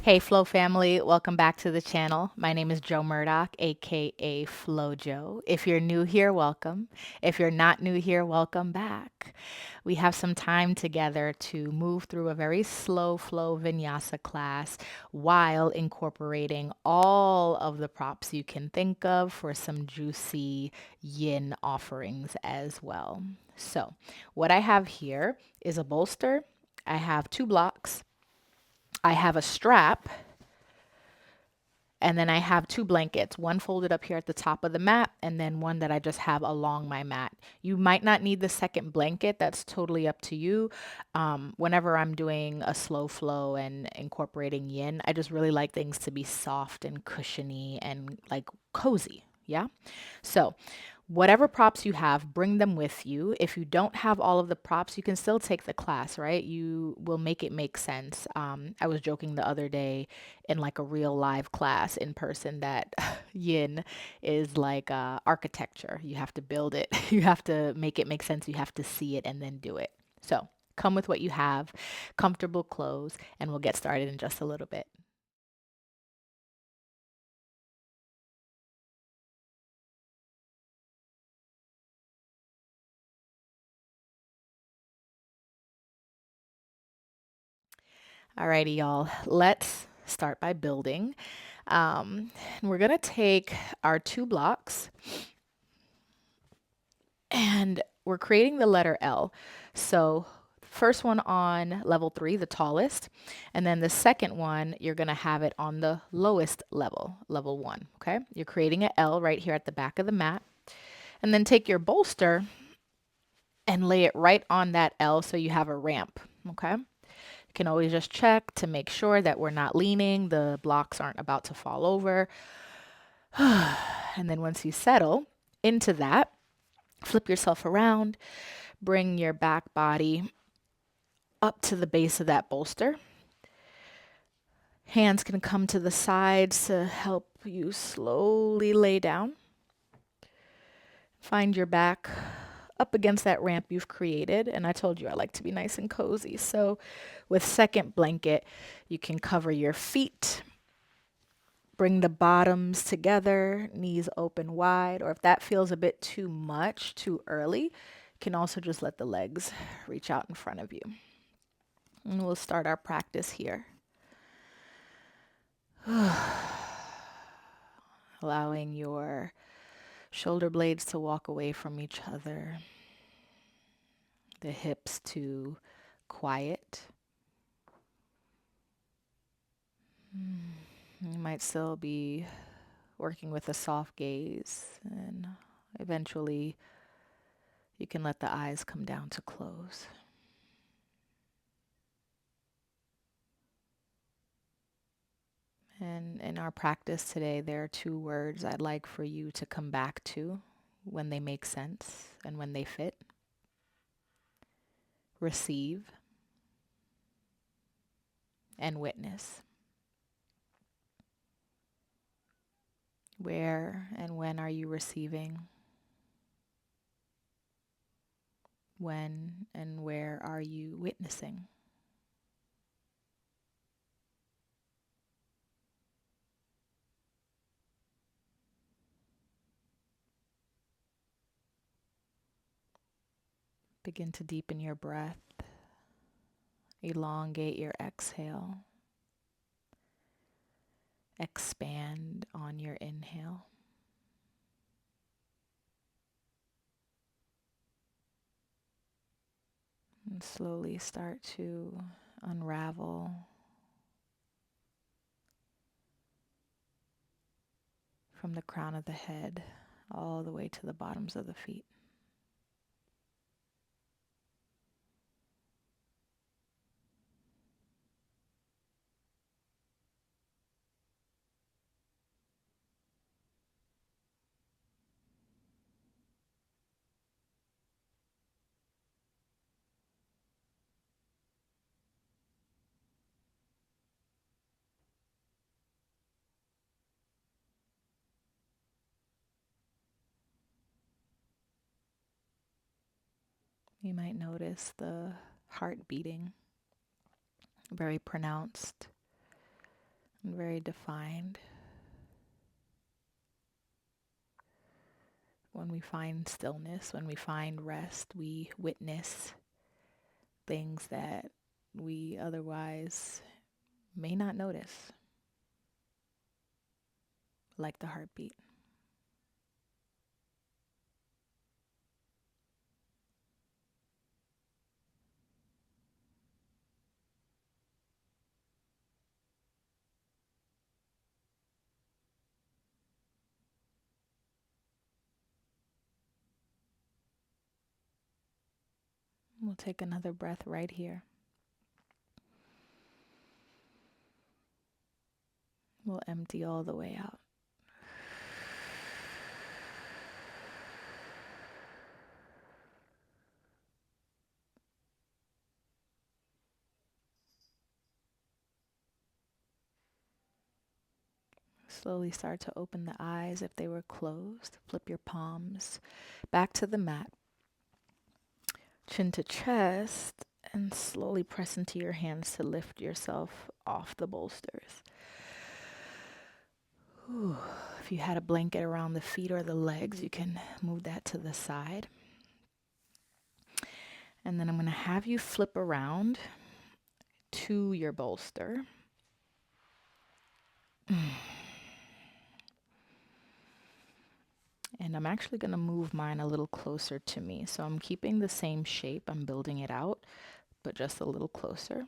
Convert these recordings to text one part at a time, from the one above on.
Hey Flow family, welcome back to the channel. My name is Jo Murdock, aka Flowwj0. If you're new here, welcome. If you're not new here, welcome back. We have some time together to move through a very slow flow vinyasa class while incorporating all of the props you can think of for some juicy yin offerings as well. So, what I have here is a bolster. I have two blocks. I have a strap, and then I have two blankets, one folded up here at the top of the mat, and then one that I just have along my mat. You might not need the second blanket. That's totally up to you. Whenever I'm doing a slow flow and incorporating yin, I just really like things to be soft and cushiony and like cozy. Yeah. So whatever props you have, bring them with you. If you don't have all of the props, you can still take the class, right? You will make it make sense. I was joking the other day in like a real live class in person that yin is like architecture. You have to build it, you have to make it make sense, you have to see it and then do it. So come with what you have, comfortable clothes, and we'll get started in just a little bit. Alrighty, y'all. Let's start by building. We're gonna take our two blocks and we're creating the letter L. So first one on level 3, the tallest, and then the second one, you're gonna have it on the lowest level, level 1, okay? You're creating an L right here at the back of the mat, and then take your bolster and lay it right on that L so you have a ramp, okay? You can always just check to make sure that we're not leaning, the blocks aren't about to fall over. And then once you settle into that, flip yourself around, bring your back body up to the base of that bolster. Hands can come to the sides to help you slowly lay down. Find your back up against that ramp you've created. And I told you I like to be nice and cozy. So with second blanket, you can cover your feet. Bring the bottoms together, knees open wide, or if that feels a bit too much, too early, you can also just let the legs reach out in front of you. And we'll start our practice here. Allowing your shoulder blades to walk away from each other, the hips to quiet. You might still be working with a soft gaze, and eventually you can let the eyes come down to close. And in our practice today, there are two words I'd like for you to come back to when they make sense and when they fit. Receive and witness. Where and when are you receiving? When and where are you witnessing? Begin to deepen your breath. Elongate your exhale. Expand on your inhale. And slowly start to unravel from the crown of the head all the way to the bottoms of the feet. You might notice the heart beating, very pronounced. and very defined. When we find stillness, when we find rest, we witness things that we otherwise may not notice, like the heartbeat. We'll take another breath right here. We'll empty all the way out. Slowly start to open the eyes if they were closed. Flip your palms back to the mat. Chin to chest, and slowly press into your hands to lift yourself off the bolsters. Whew. If you had a blanket around the feet or the legs, you can move that to the side. And then I'm going to have you flip around to your bolster. And I'm actually going to move mine a little closer to me. So I'm keeping the same shape. I'm building it out, but just a little closer.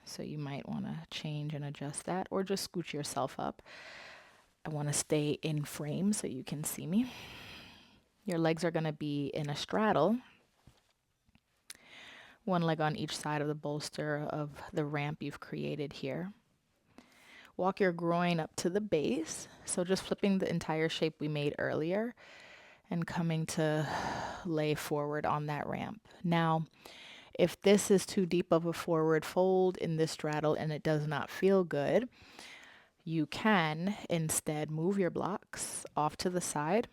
So you might want to change and adjust that, or just scooch yourself up. I want to stay in frame so you can see me. Your legs are going to be in a straddle. One leg on each side of the bolster of the ramp you've created here. Walk your groin up to the base. So just flipping the entire shape we made earlier and coming to lay forward on that ramp. Now, if this is too deep of a forward fold in this straddle and it does not feel good, you can instead move your blocks off to the side.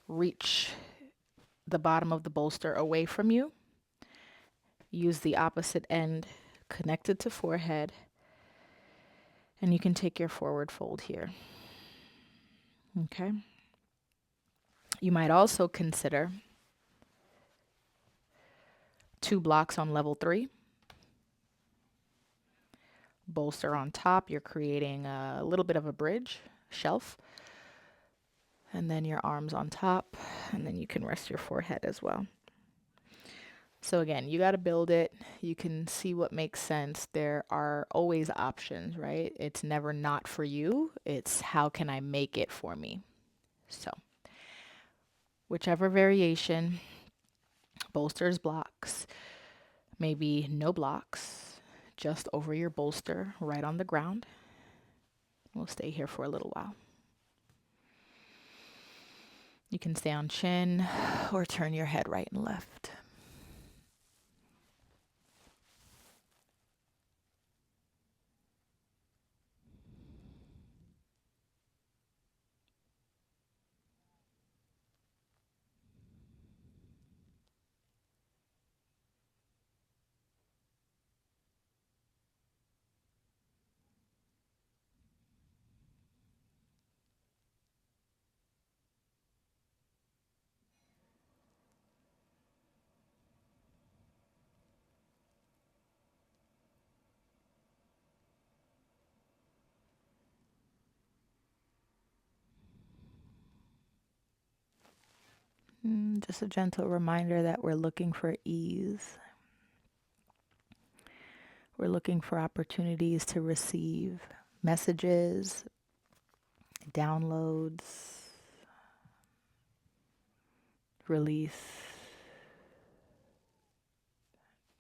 Reach the bottom of the bolster away from you. Use the opposite end connected to forehead. And you can take your forward fold here. Okay. You might also consider 2 blocks on level 3. Bolster on top. You're creating a little bit of a bridge, shelf. And then your arms on top. And then you can rest your forehead as well. So again, you got to build it. You can see what makes sense. There are always options, right? It's never not for you. It's how can I make it for me? So whichever variation, bolsters, blocks, maybe no blocks, just over your bolster, right on the ground. We'll stay here for a little while. You can stay on chin or turn your head right and left. Just a gentle reminder that we're looking for ease. We're looking for opportunities to receive messages, downloads, release,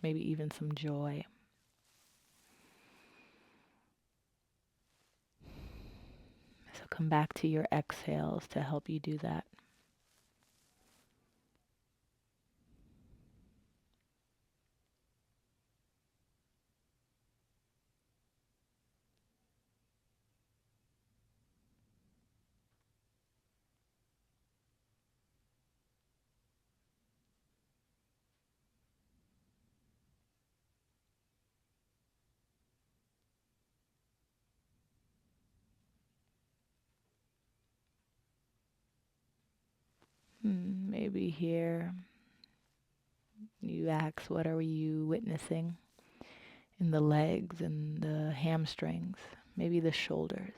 maybe even some joy. So come back to your exhales to help you do that. Maybe here you ask, what are you witnessing in the legs and the hamstrings, maybe the shoulders.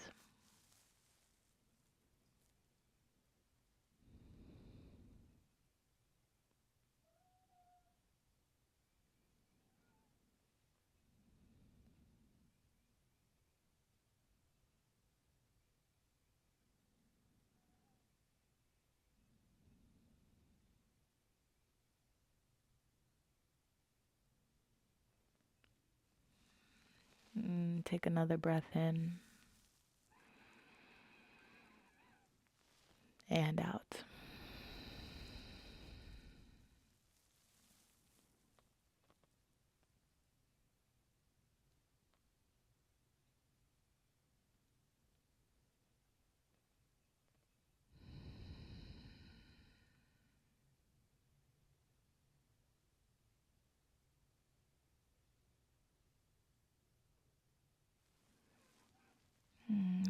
Take another breath in and out.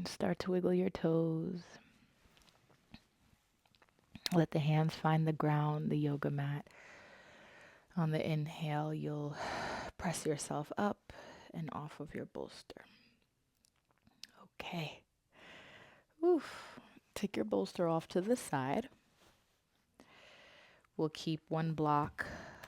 Start to wiggle your toes. Let the hands find the ground, the yoga mat. On the inhale, you'll press yourself up and off of your bolster. Okay. Oof. Take your bolster off to the side. We'll keep one block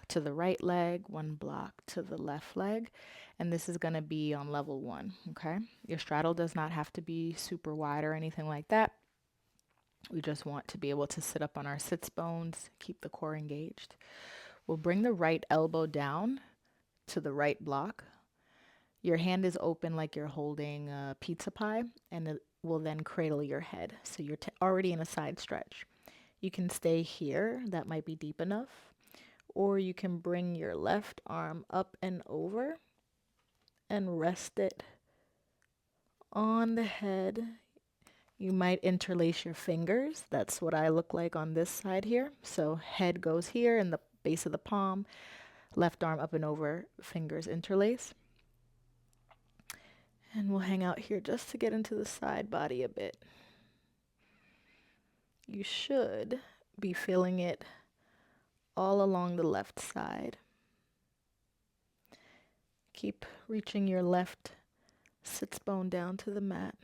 to the right leg, one block to the left leg, and this is going to be on level 1, okay? Your straddle does not have to be super wide or anything like that. We just want to be able to sit up on our sits bones, keep the core engaged. We'll bring the right elbow down to the right block. Your hand is open like you're holding a pizza pie, and it will then cradle your head. So you're already in a side stretch. You can stay here, that might be deep enough, or you can bring your left arm up and over and rest it on the head. You might interlace your fingers. That's what I look like on this side here. So head goes here in the base of the palm, left arm up and over, fingers interlace. And we'll hang out here just to get into the side body a bit. You should be feeling it all along the left side. Keep reaching your left sits bone down to the mat.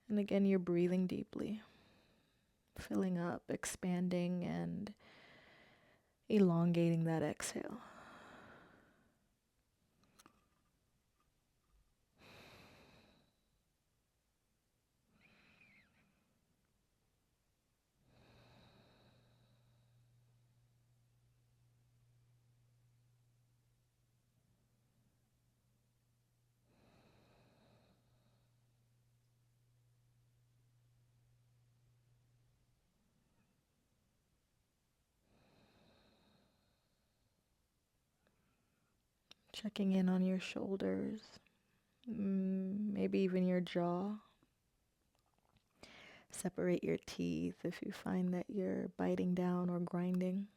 And again, you're breathing deeply, filling up, expanding, and elongating that exhale. Checking in on your shoulders, maybe even your jaw. Separate your teeth if you find that you're biting down or grinding.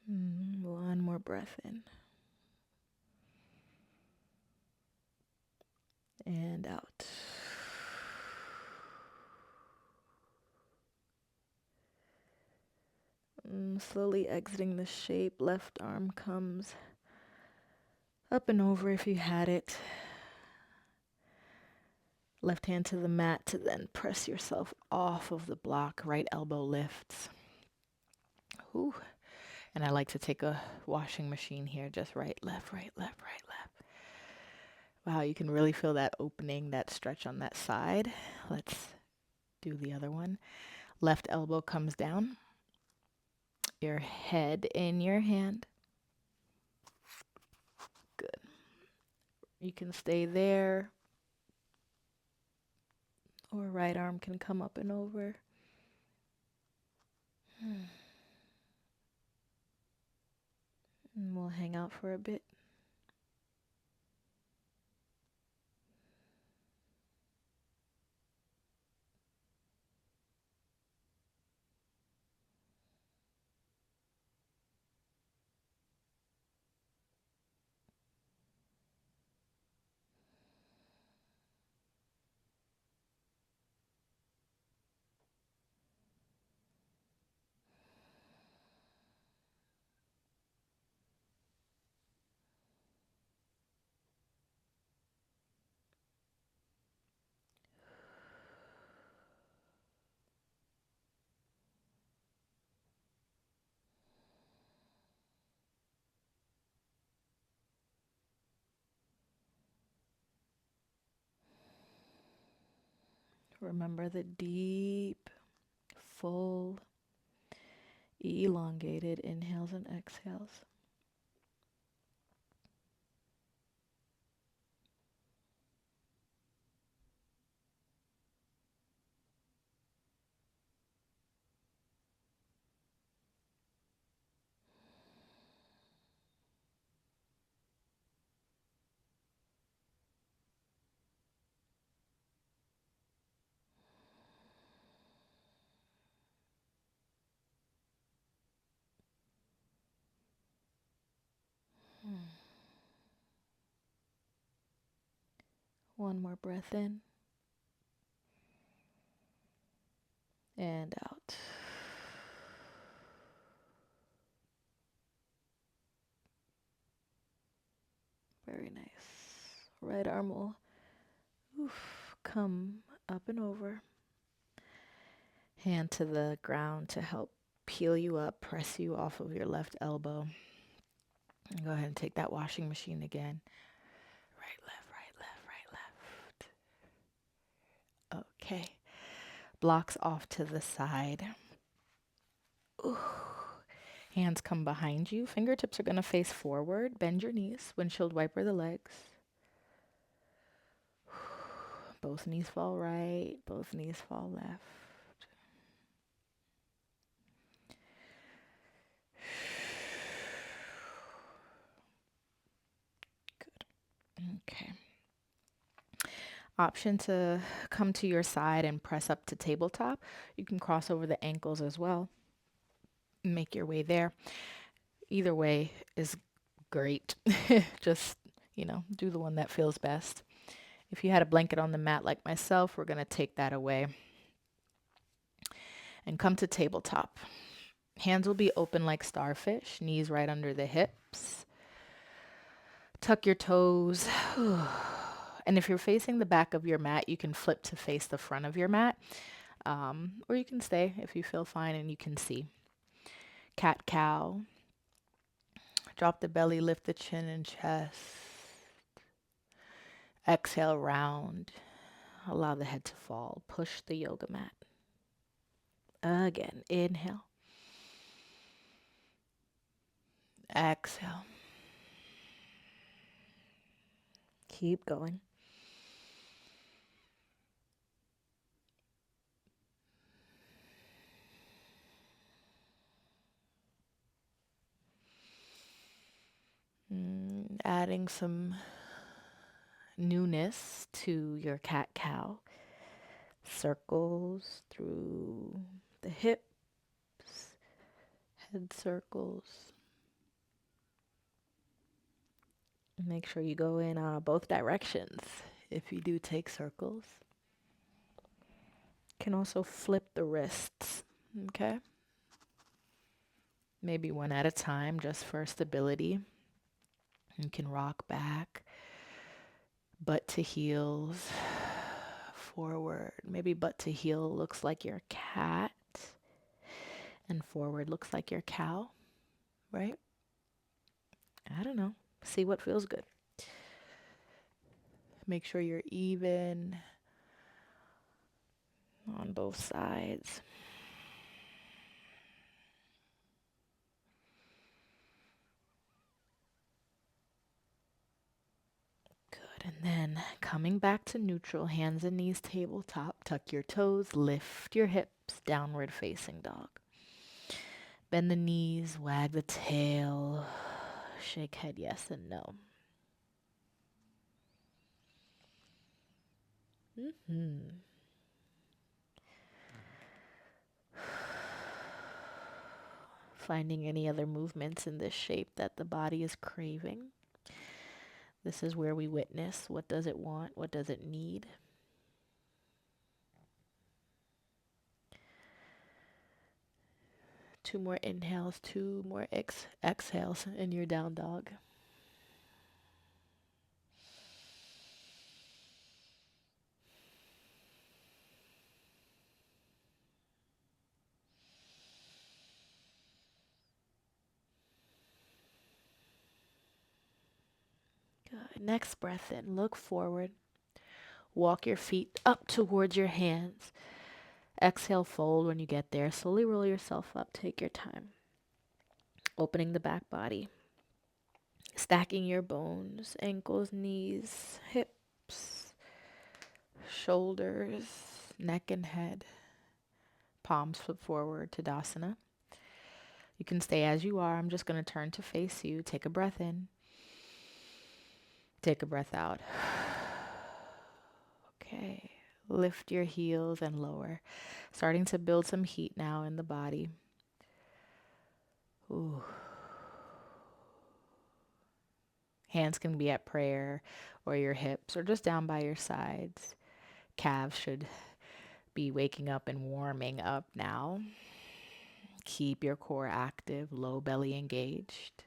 One more breath in. And out. Slowly exiting the shape, left arm comes up and over if you had it. Left hand to the mat to then press yourself off of the block. Right elbow lifts. Ooh. And I like to take a washing machine here, just right, left, right, left, right, left. Wow, you can really feel that opening, that stretch on that side. Let's do the other one. Left elbow comes down. Your head in your hand. Good. You can stay there. Or right arm can come up and over. And we'll hang out for a bit. Remember the deep, full, elongated inhales and exhales. One more breath in and out. Very nice. Right arm will come up and over. Hand to the ground to help peel you up, press you off of your left elbow. And go ahead and take that washing machine again. Right, left, right, left, right, left. Okay. Blocks off to the side. Ooh. Hands come behind you. Fingertips are going to face forward. Bend your knees. Windshield wiper the legs. Both knees fall right. Both knees fall left. Good. Okay. Option to come to your side and press up to tabletop. You can cross over the ankles as well. Make your way there. Either way is great. Just, do the one that feels best. If you had a blanket on the mat like myself, we're going to take that away and come to tabletop. Hands will be open like starfish, knees right under the hips. Tuck your toes. And if you're facing the back of your mat, you can flip to face the front of your mat. Or you can stay if you feel fine and you can see. Cat cow. Drop the belly, lift the chin and chest. Exhale, round. Allow the head to fall. Push the yoga mat. Again, inhale. Exhale. Keep going. Adding some newness to your cat cow. Circles through the hips, head circles. Make sure you go in both directions if you do take circles. Can also flip the wrists, okay? Maybe one at a time just for stability. You can rock back, butt to heels, forward. Maybe butt to heel looks like your cat, and forward looks like your cow, right? I don't know. See what feels good. Make sure you're even on both sides. Good. And then coming back to neutral, hands and knees tabletop. Tuck your toes, lift your hips, downward facing dog. Bend the knees, wag the tail, shake head yes and no. Finding any other movements in this shape that the body is craving. This is where we witness what does it want, what does it need. Two more inhales, two more exhales, and you're down dog. Good. Next breath in, look forward. Walk your feet up towards your hands. Exhale, fold when you get there. Slowly roll yourself up. Take your time. Opening the back body. Stacking your bones, ankles, knees, hips, shoulders, neck and head. Palms flip forward, Tadasana. You can stay as you are. I'm just going to turn to face you. Take a breath in. Take a breath out. Okay. Lift your heels and lower. Starting to build some heat now in the body. Ooh. Hands can be at prayer or your hips or just down by your sides. Calves should be waking up and warming up now. Keep your core active, low belly engaged.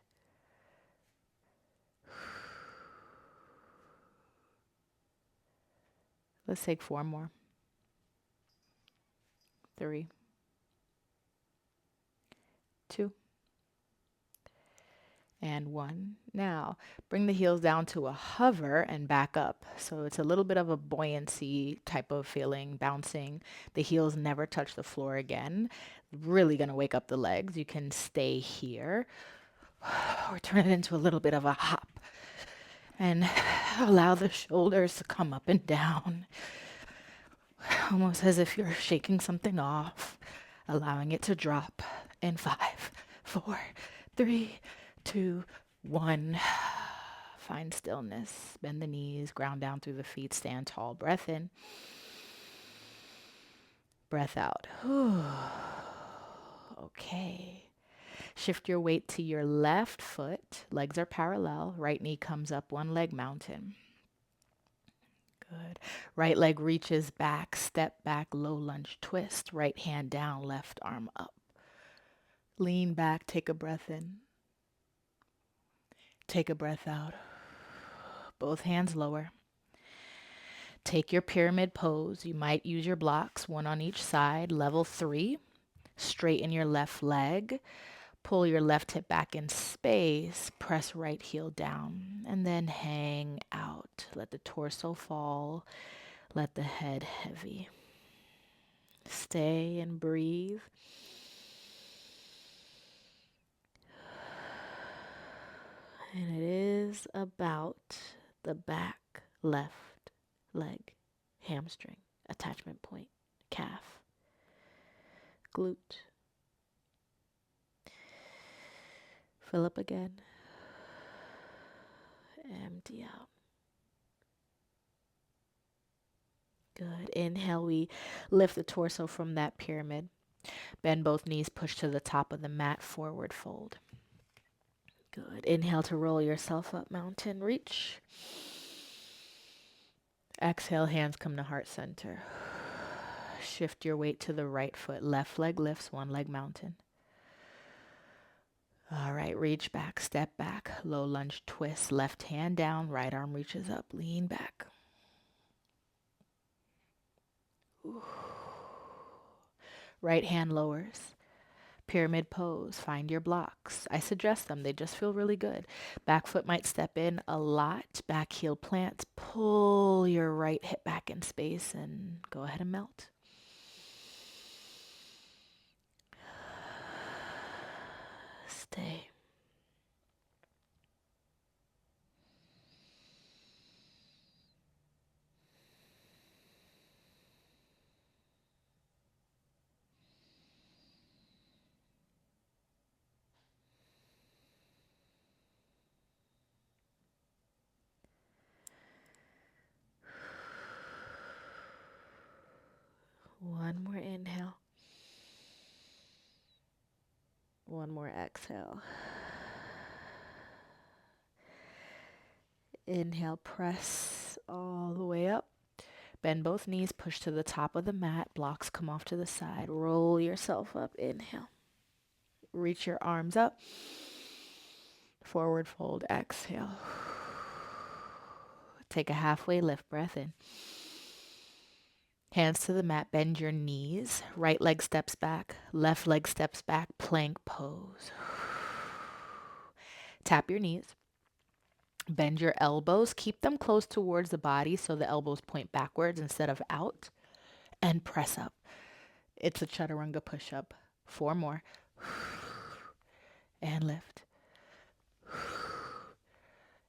Let's take 4 more. 3, 2, and 1. Now, bring the heels down to a hover and back up. So it's a little bit of a buoyancy type of feeling, bouncing. The heels never touch the floor again. Really going to wake up the legs. You can stay here or turn it into a little bit of a hop. And allow the shoulders to come up and down. Almost as if you're shaking something off. Allowing it to drop in 5, 4, 3, 2, 1. Find stillness. Bend the knees. Ground down through the feet. Stand tall. Breath in. Breath out. Okay. Shift your weight to your left foot. Legs are parallel. Right knee comes up. One leg mountain. Good. Right leg reaches back. Step back. Low lunge twist. Right hand down. Left arm up. Lean back. Take a breath in. Take a breath out. Both hands lower. Take your pyramid pose. You might use your blocks, one on each side. Level 3. Straighten your left leg. Pull your left hip back in space. Press right heel down. And then hang out. Let the torso fall. Let the head heavy. Stay and breathe. And it is about the back left leg, hamstring, attachment point, calf, glute. Fill up again. Empty out. Good. Inhale, we lift the torso from that pyramid. Bend both knees, push to the top of the mat, forward fold. Good. Inhale to roll yourself up, mountain reach. Exhale, hands come to heart center. Shift your weight to the right foot. Left leg lifts, one leg mountain. All right, reach back, step back, low lunge twist. Left hand down, right arm reaches up, lean back. Ooh. Right hand lowers. Pyramid pose. Find your blocks. I suggest them. They just feel really good. Back foot might step in a lot. Back heel plants. Pull your right hip back in space and go ahead and melt. Stay. One more inhale. One more exhale. Inhale, press all the way up. Bend both knees, push to the top of the mat. Blocks come off to the side. Roll yourself up. Inhale. Reach your arms up. Forward fold. Exhale. Take a halfway lift. Breath in. Hands to the mat. Bend your knees. Right leg steps back. Left leg steps back. Plank pose. Tap your knees. Bend your elbows. Keep them close towards the body so the elbows point backwards instead of out. And press up. It's a chaturanga push-up. 4 more. And lift.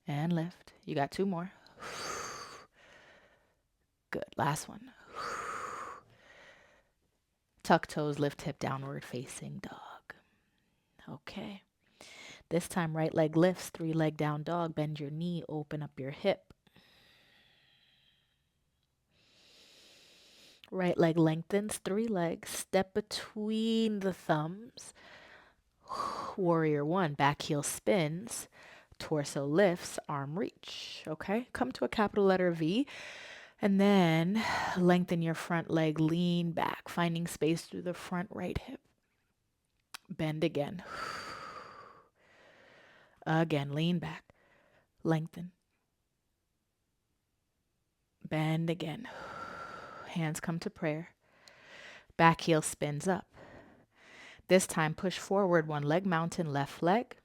And lift. You got 2 more. Good. Last one. Tuck toes, lift hip, downward facing dog. Okay. This time, right leg lifts, 3 leg down dog. Bend your knee, open up your hip. Right leg lengthens, 3 legs. Step between the thumbs. Warrior 1, back heel spins. Torso lifts, arm reach. Okay. Come to a capital letter V. And then lengthen your front leg, lean back, finding space through the front right hip. Bend again. Again, lean back, lengthen. Bend again. Hands come to prayer. Back heel spins up. This time push forward, 1 leg mountain, left leg.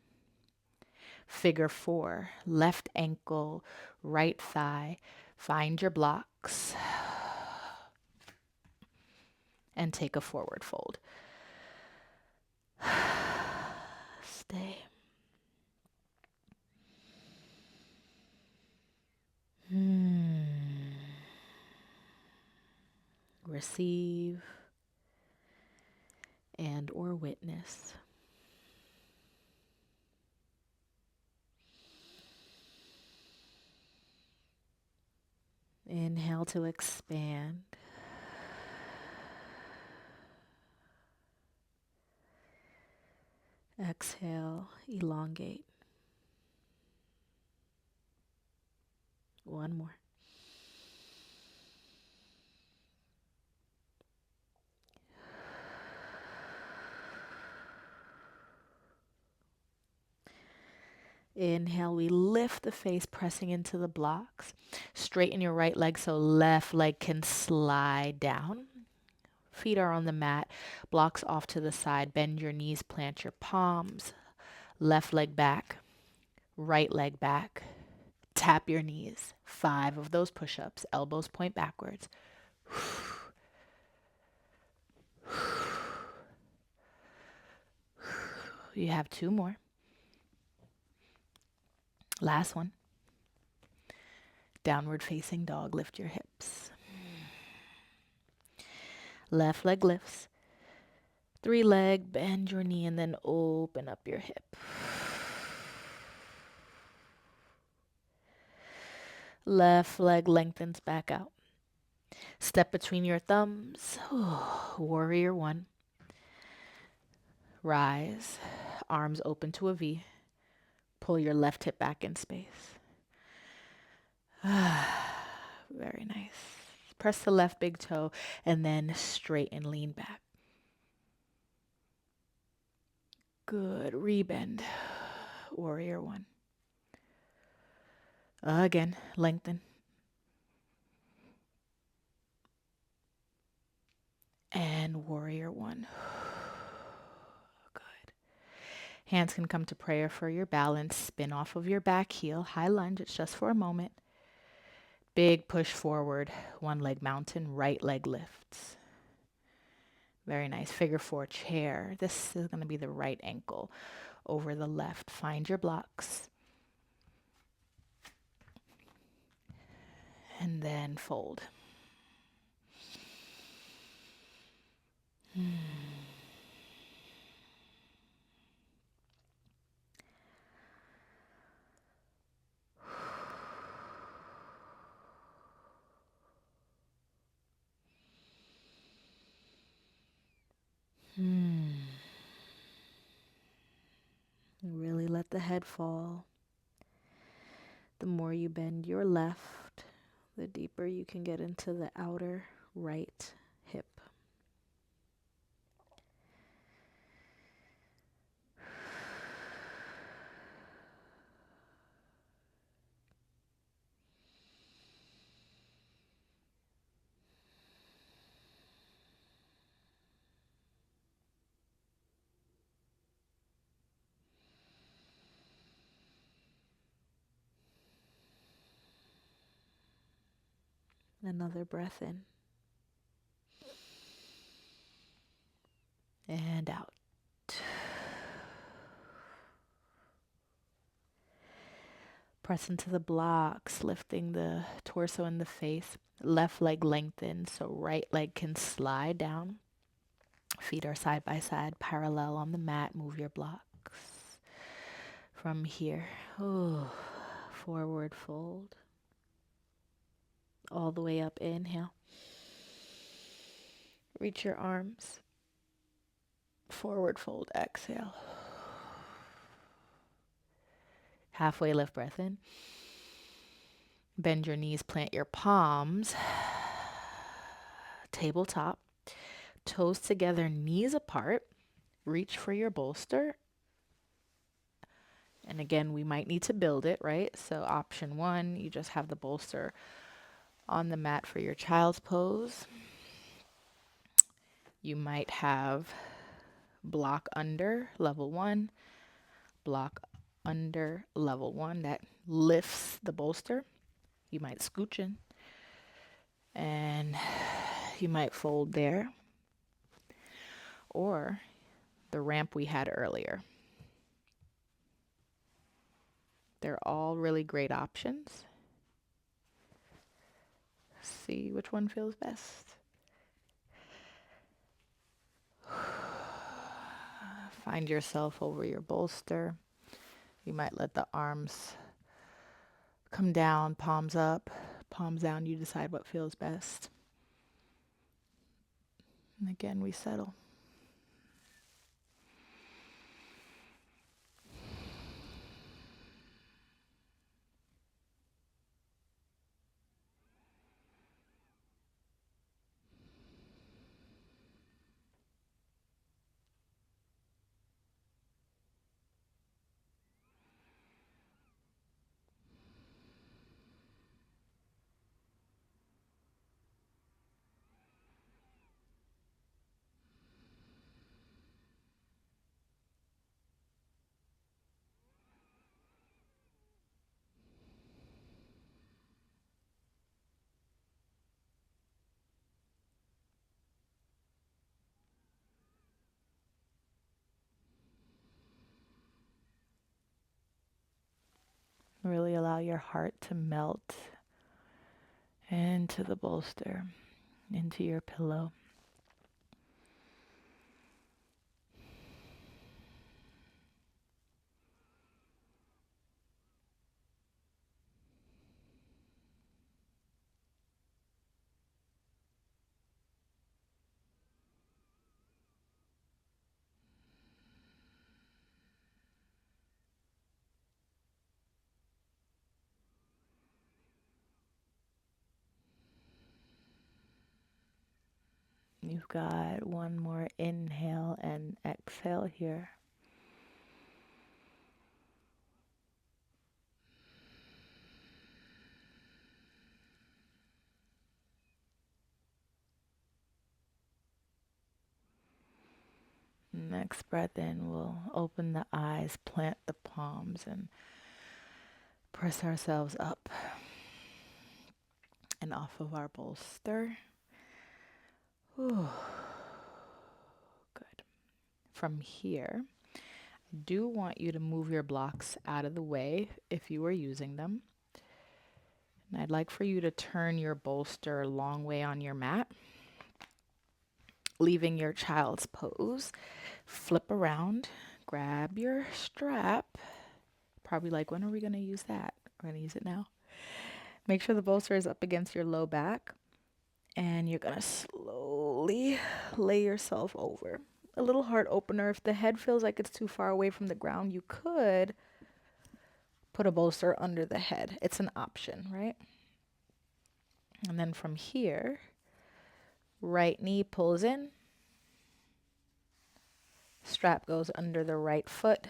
Figure 4, left ankle, right thigh. Find your blocks. And take a forward fold. Stay. Receive and or witness. Inhale to expand. Exhale, elongate. 1 more. Inhale, we lift the face, pressing into the blocks. Straighten your right leg so left leg can slide down. Feet are on the mat, blocks off to the side. Bend your knees, plant your palms. Left leg back, right leg back. Tap your knees. 5 of those push-ups. Elbows point backwards. You have 2 more. Last one. Downward facing dog. Lift your hips. Left leg lifts. 3 leg, bend your knee, and then open up your hip. Left leg lengthens back out. Step between your thumbs. Warrior 1. Rise. Arms open to a V. Pull your left hip back in space. Very nice. Press the left big toe and then straighten, lean back. Good. Rebend. Warrior 1. Again, lengthen. And warrior 1. Good. Hands can come to prayer for your balance. Spin off of your back heel. High lunge. It's just for a moment. Big push forward. 1 leg mountain. Right leg lifts. Very nice. Figure 4 chair. This is going to be the right ankle over the left. Find your blocks. And then fold. Really let the head fall. The more you bend your left, the deeper you can get into the outer right hip. Another breath in and out. Press into the blocks, lifting the torso and the face. Left leg lengthened, so right leg can slide down. Feet are side by side, parallel on the mat. Move your blocks. From here, forward fold. All the way up, inhale. Reach your arms. Forward fold, exhale. Halfway lift, breath in. Bend your knees, plant your palms. Tabletop. Toes together, knees apart. Reach for your bolster. And again, we might need to build it, right? So option 1, you just have the bolster on the mat for your child's pose. You might have block under, level 1. Block under, level 1. That lifts the bolster. You might scooch in. And you might fold there. Or the ramp we had earlier. They're all really great options. See which one feels best. Find yourself over your bolster. You might let the arms come down, palms up, palms down. You decide what feels best. And again, we settle. Really allow your heart to melt into the bolster, into your pillow. You've got one more inhale and exhale here. Next breath in, we'll open the eyes, plant the palms, and press ourselves up and off of our bolster. Ooh. Good. From here, I do want you to move your blocks out of the way if you are using them. And I'd like for you to turn your bolster a long way on your mat, leaving your child's pose. Flip around, grab your strap. Probably like, when are we going to use that? We're going to use it now. Make sure the bolster is up against your low back. And you're going to slowly lay yourself over. A little heart opener. If the head feels like it's too far away from the ground, you could put a bolster under the head. It's an option, right? And then from here, right knee pulls in. Strap goes under the right foot.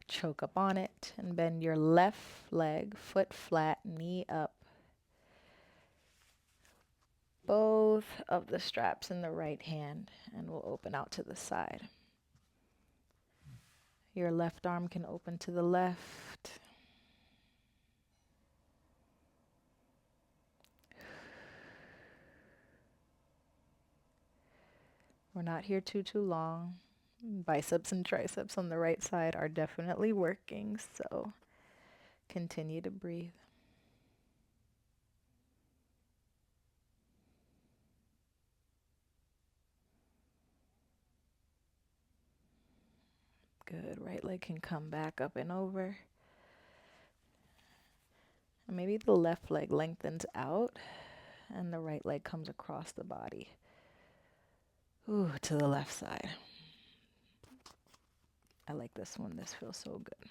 Choke up on it and bend your left leg, foot flat, knee up. Both of the straps in the right hand, and we'll open out to the side. Your left arm can open to the left. We're not here too long. Biceps and triceps on the right side are definitely working, so continue to breathe. Good. Right leg can come back up and over. And maybe the left leg lengthens out and the right leg comes across the body. Ooh, to the left side. I like this one. This feels so good.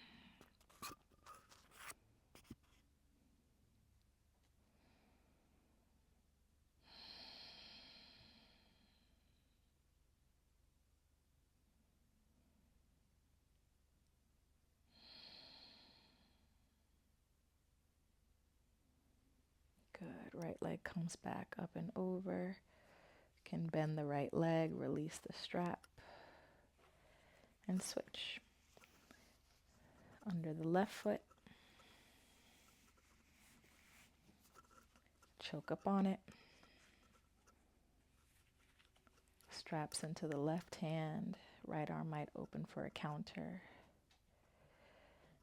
Good. Right leg comes back up and over. Can bend the right leg, release the strap, and switch. Under the left foot. Choke up on it. Straps into the left hand. Right arm might open for a counter.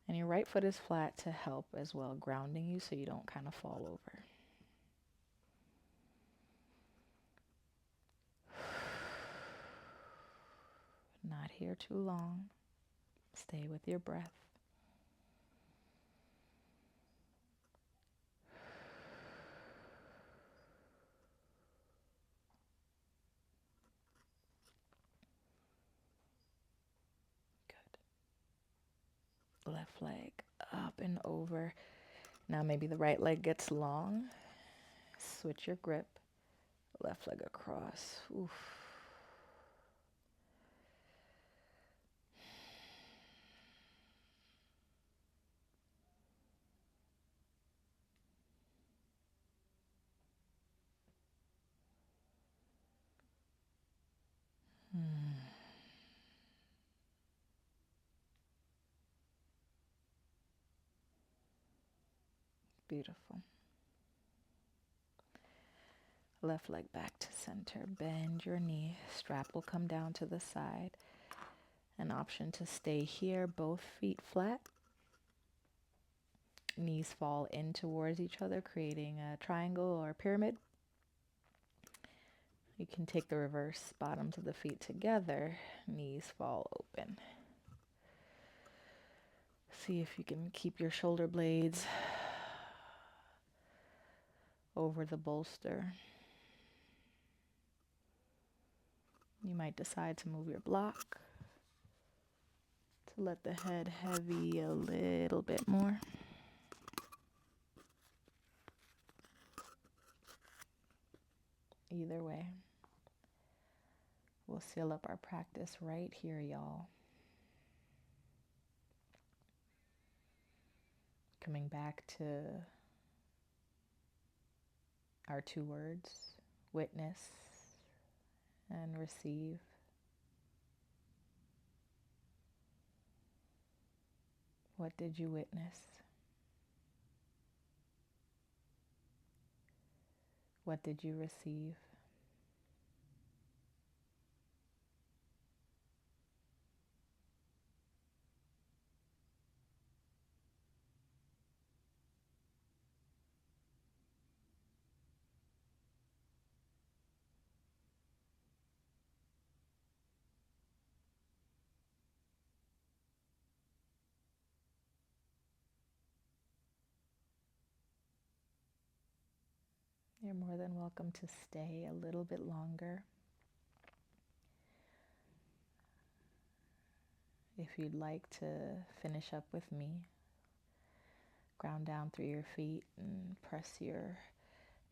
And your right foot is flat to help as well, grounding you so you don't kind of fall over. Not here too long. Stay with your breath. Good. Left leg up and over. Now maybe the right leg gets long. Switch your grip. Left leg across. Oof. Beautiful. Left leg back to center. Bend your knee. Strap will come down to the side. An option to stay here, both feet flat. Knees fall in towards each other, creating a triangle or a pyramid. You can take the reverse, bottoms of the feet together, knees fall open. See if you can keep your shoulder blades over the bolster. You might decide to move your block to let the head heavy a little bit more. Either way, we'll seal up our practice right here, y'all. Coming back to our 2 words, witness and receive. What did you witness? What did you receive? You're more than welcome to stay a little bit longer. If you'd like to finish up with me, ground down through your feet and press your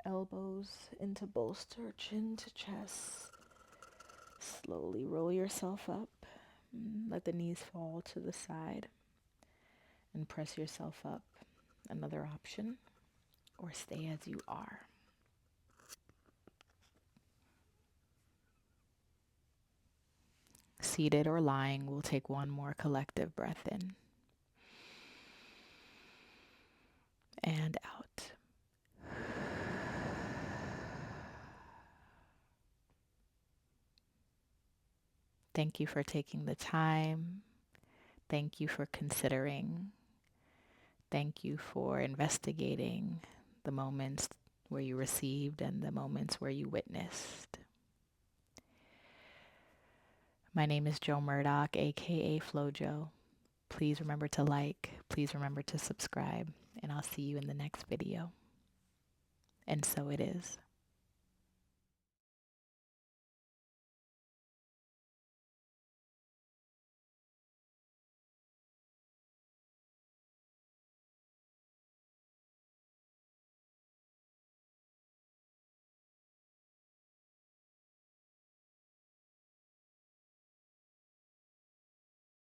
elbows into bolster, chin to chest. Slowly roll yourself up. Let the knees fall to the side and press yourself up. Another option, or stay as you are. Seated or lying, we'll take one more collective breath in and out. Thank you for taking the time. Thank you for considering. Thank you for investigating the moments where you received and the moments where you witnessed. My name is Jo Murdock, aka Flowwj0. Please remember to like, please remember to subscribe, and I'll see you in the next video. And so it is.